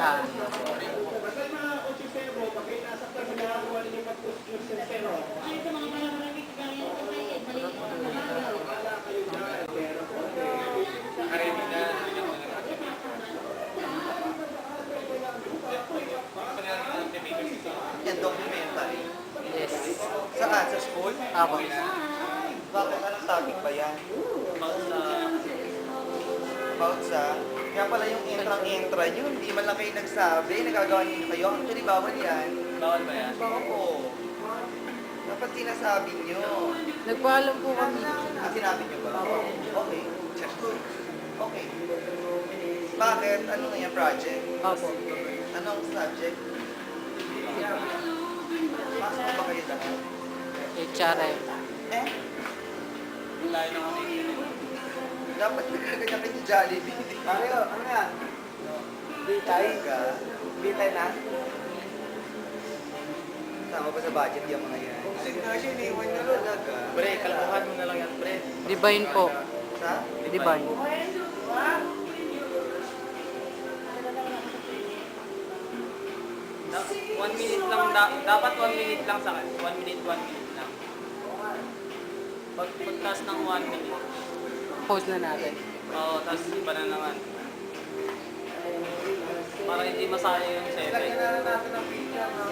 Ah. Yan, documentary. Yes. Saan? Sa school? Ako. Bakit? Anong topic ba yan? About sa... Kaya pala yung entrang-entra nyo, hindi man lang kayo nagsabi, nagagawa niyo kayo. Actually, bawal yan. Bawal ba yan? Oo. Dapat sinasabi nyo. Nagpaalam po kami. Sinabi nyo ba? Okay. Okay. Bakit? Ano nga yung project? Opo. Anong subject? Pasok ba kayo dahil? HRM. Eh? Layo na kami. Dapat nagkaganyan kayo sa Jollibee. Mario, ano yan? Bitay? Bitay na? Tama ba sa budget yung mga yan? Signation, iwan nyo lang aga. Pre, kalbuhan mo na lang yan, pre. Divine po. Sa? Divine. Da 1 minute lang, dapat 1 minute lang sa akin. 1 minute lang. Pagtas ng 1 minute. Post na natin. Oo, tapos iba na naman. Para hindi masaya yung 7. Lagyan na lang natin ang picture, no?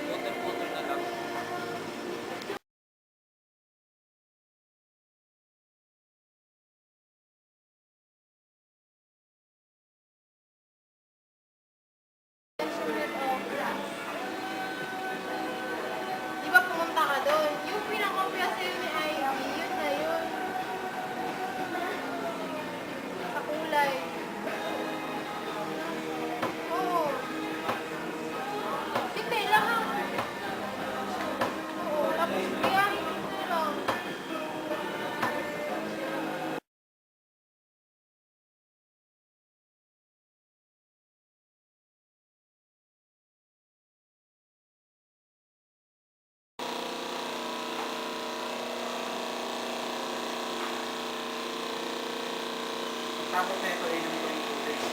Putol-putol na lang. Di ba pumunta ka doon? Yung pinakopya sa'yo ni Ivy, yun na yun. Sa kulay. Oo. Hindi lang ha. Oo, tapos biyahin mo na lang. Tapos na ito ay ng 22 days.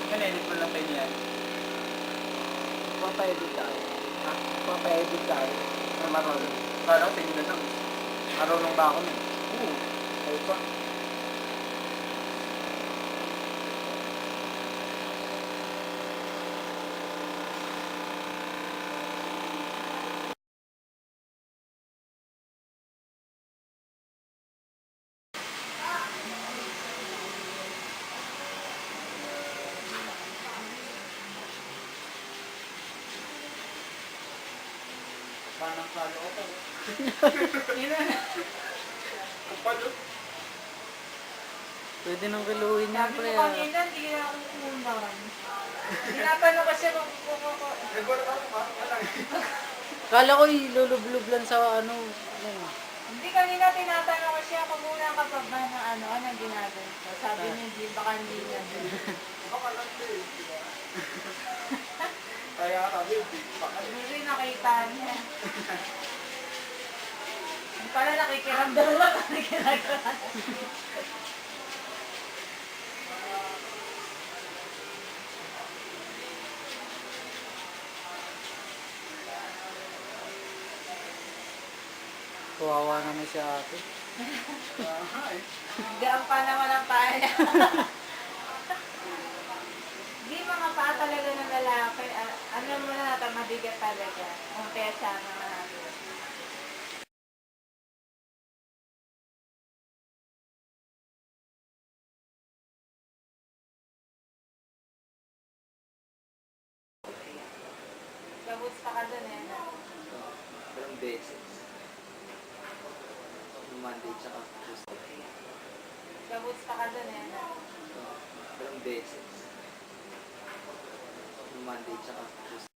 Kanilip mo lang tayo yan. Papa-edit tayo. Ha? Papa-edit tayo. Na marunong. Parang tingin na lang. Marunong ba ako nun? Oo. Ay pa. Parang klalo ako. Pwede nang kiluhin yan, Sabi pre. ko kanina, hindi na ako kumundan. Tinapano kasi kung Kala ko ilulublob lang sa ano. Hindi kanina tinatanong ko siya kung muna kapag ba na anong ginagawa ko. Sabi niya, hindi, baka hindi na. Kaya kami, Hindi rin nakita niya. Yung pala nakikiramdam lang kami ginagawa. Kawawa naman si ate. Gaan pa naman ang paa niya. Hindi mga paa talaga ng lalaki. Ano mo na natin, mabigat talaga. Kung pesa naman natin. Gabuts pa ka dun eh. Ilang beses. Monday tsaka Tuesday. Gabuts pa ka dun eh. Ilang beses. Monday tsaka Tuesday.